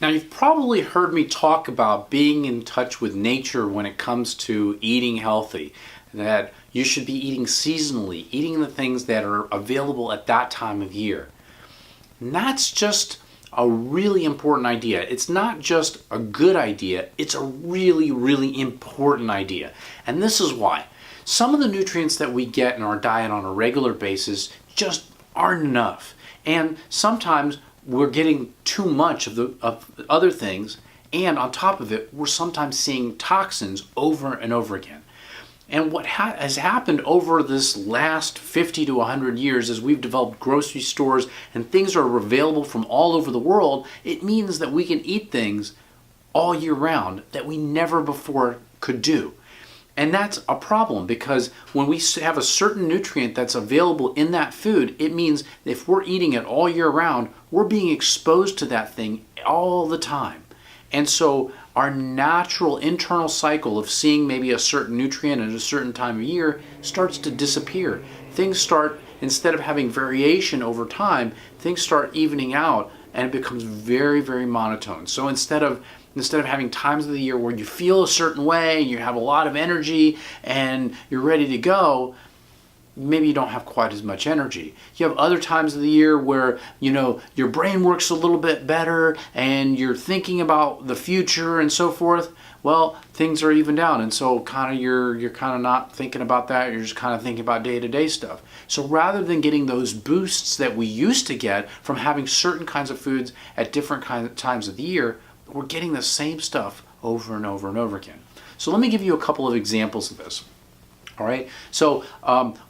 Now, you've probably heard me talk about being in touch with nature when it comes to eating healthy, that you should be eating seasonally, eating the things that are available at that time of year. And that's just a really important idea. It's not just a good idea, it's a really, really important idea. And this is why. Some of the nutrients that we get in our diet on a regular basis just aren't enough. And sometimes we're getting too much of other things, and on top of it, we're sometimes seeing toxins over and over again. And what has happened over this last 50 to 100 years as we've developed grocery stores and things are available from all over the world, it means that we can eat things all year round that we never before could do. And that's a problem, because when we have a certain nutrient that's available in that food, it means if we're eating it all year round, we're being exposed to that thing all the time. And so our natural internal cycle of seeing maybe a certain nutrient at a certain time of year starts to disappear. Things start, instead of having variation over time, things start evening out, and it becomes very, very monotone. So instead of having times of the year where you feel a certain way, you have a lot of energy and you're ready to go, maybe you don't have quite as much energy. You have other times of the year where, your brain works a little bit better and you're thinking about the future and so forth. Well, things are evened out, and so you're kind of not thinking about that. You're just kind of thinking about day-to-day stuff. So rather than getting those boosts that we used to get from having certain kinds of foods at different times of the year, we're getting the same stuff over and over and over again. So let me give you a couple of examples of this. All right. So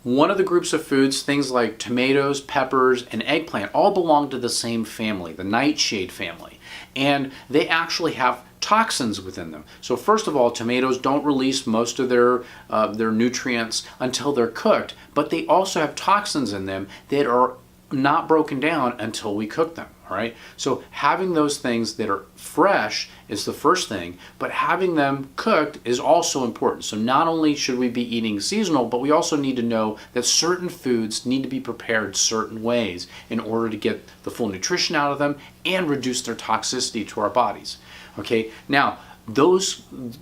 one of the groups of foods, things like tomatoes, peppers, and eggplant, all belong to the same family, the nightshade family. And they actually have toxins within them. So first of all, tomatoes don't release most of their nutrients until they're cooked, but they also have toxins in them that are not broken down until we cook them. All right. So having those things that are fresh is the first thing, but having them cooked is also important. So not only should we be eating seasonal, but we also need to know that certain foods need to be prepared certain ways in order to get the full nutrition out of them and reduce their toxicity to our bodies. Okay. Now,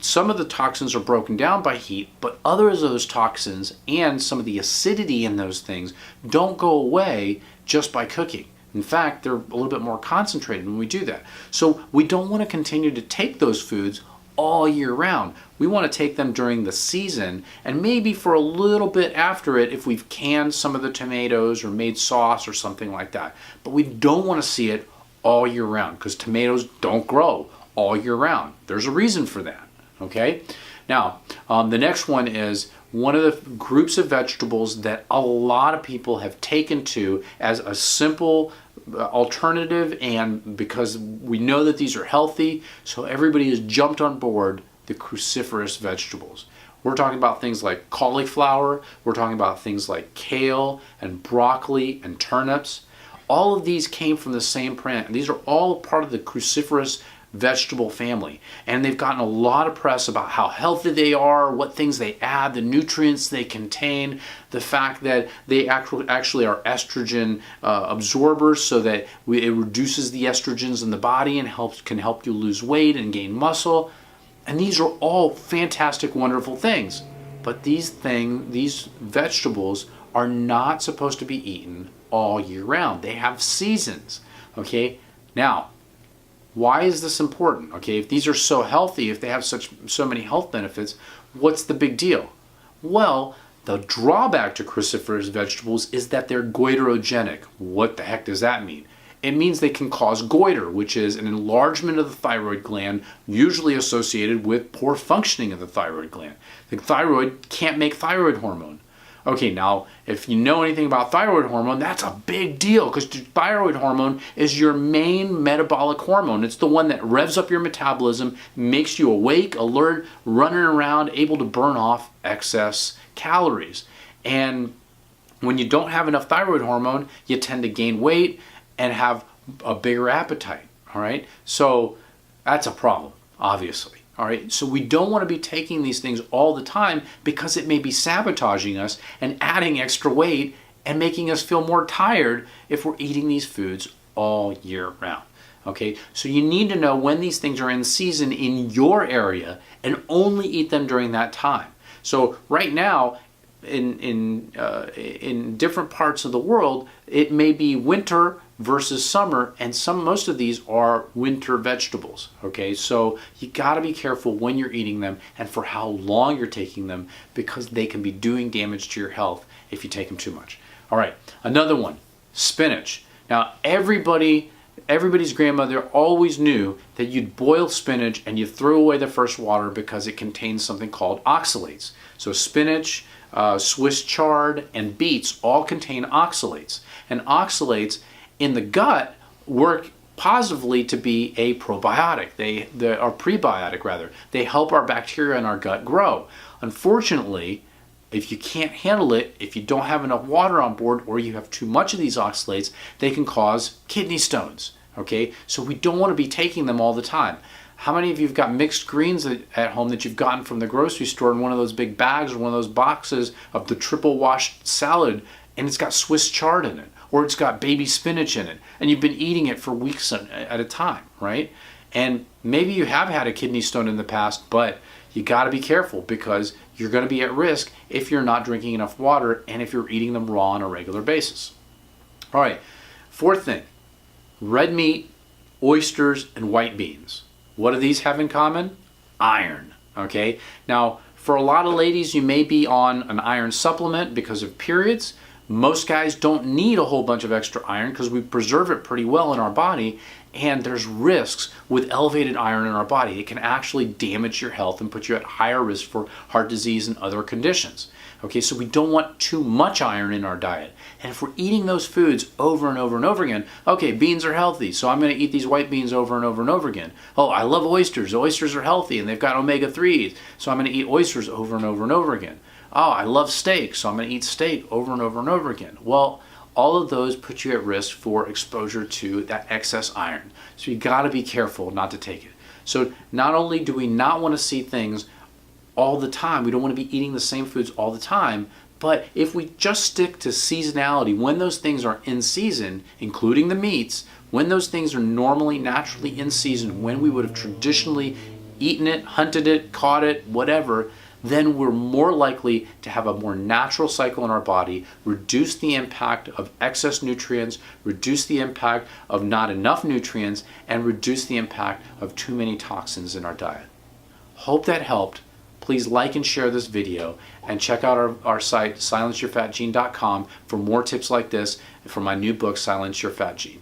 some of the toxins are broken down by heat, but others of those toxins and some of the acidity in those things don't go away just by cooking. In fact, they're a little bit more concentrated when we do that. So we don't want to continue to take those foods all year round. We want to take them during the season, and maybe for a little bit after it if we've canned some of the tomatoes or made sauce or something like that. But we don't want to see it all year round, because tomatoes don't grow all year round. There's a reason for that. Okay? Now, the next one is one of the groups of vegetables that a lot of people have taken to as a simple alternative, and because we know that these are healthy, so everybody has jumped on board the cruciferous vegetables. We're talking about things like cauliflower, we're talking about things like kale and broccoli and turnips. All of these came from the same plant, and these are all part of the cruciferous vegetable family, and they've gotten a lot of press about how healthy they are, what things they add, the nutrients they contain, the fact that they actually are estrogen absorbers, so that it reduces the estrogens in the body and can help you lose weight and gain muscle. And these are all fantastic, wonderful things, but these vegetables are not supposed to be eaten all year round. They have seasons. Okay, now, why is this important? Okay, if these are so healthy, if they have so many health benefits, what's the big deal? Well, the drawback to cruciferous vegetables is that they're goitrogenic. What the heck does that mean? It means they can cause goiter, which is an enlargement of the thyroid gland, usually associated with poor functioning of the thyroid gland. The thyroid can't make thyroid hormone. Okay, now, if you know anything about thyroid hormone, that's a big deal, because thyroid hormone is your main metabolic hormone. It's the one that revs up your metabolism, makes you awake, alert, running around, able to burn off excess calories. And when you don't have enough thyroid hormone, you tend to gain weight and have a bigger appetite, all right? So that's a problem, obviously. All right, so we don't want to be taking these things all the time, because it may be sabotaging us and adding extra weight and making us feel more tired if we're eating these foods all year round. Okay, so you need to know when these things are in season in your area and only eat them during that time. So right now, in different parts of the world, it may be winter versus summer, and most of these are winter vegetables. Okay, so you got to be careful when you're eating them and for how long you're taking them, because they can be doing damage to your health if you take them too much. All right, another one, spinach. Now everybody's grandmother always knew that you'd boil spinach and you throw away the first water because it contains something called oxalates. So spinach, Swiss chard, and beets all contain oxalates. And oxalates in the gut work positively to be a probiotic. They are prebiotic rather. They help our bacteria in our gut grow. Unfortunately, if you can't handle it, if you don't have enough water on board, or you have too much of these oxalates, they can cause kidney stones. Okay, so we don't want to be taking them all the time. How many of you have got mixed greens at home that you've gotten from the grocery store in one of those big bags or one of those boxes of the triple washed salad, and it's got Swiss chard in it, or it's got baby spinach in it, and you've been eating it for weeks at a time, right? And maybe you have had a kidney stone in the past, but you got to be careful because you're going to be at risk if you're not drinking enough water and if you're eating them raw on a regular basis. All right, fourth thing, red meat, oysters, and white beans. What do these have in common? Iron, okay? Now, for a lot of ladies, you may be on an iron supplement because of periods. Most guys don't need a whole bunch of extra iron because we preserve it pretty well in our body, and there's risks with elevated iron in our body. It can actually damage your health and put you at higher risk for heart disease and other conditions. Okay, so we don't want too much iron in our diet. And if we're eating those foods over and over and over again, okay, beans are healthy, so I'm going to eat these white beans over and over and over again. Oh, I love oysters. Oysters are healthy and they've got omega-3s, so I'm going to eat oysters over and over and over again. Oh, I love steak, so I'm going to eat steak over and over and over again. Well, all of those put you at risk for exposure to that excess iron. So you got to be careful not to take it. So not only do we not want to see things all the time, we don't want to be eating the same foods all the time, but if we just stick to seasonality, when those things are in season, including the meats, when those things are normally, naturally in season, when we would have traditionally eaten it, hunted it, caught it, whatever, then we're more likely to have a more natural cycle in our body, reduce the impact of excess nutrients, reduce the impact of not enough nutrients, and reduce the impact of too many toxins in our diet. Hope that helped. Please like and share this video, and check out our site, silenceyourfatgene.com, for more tips like this from my new book, Silence Your Fat Gene.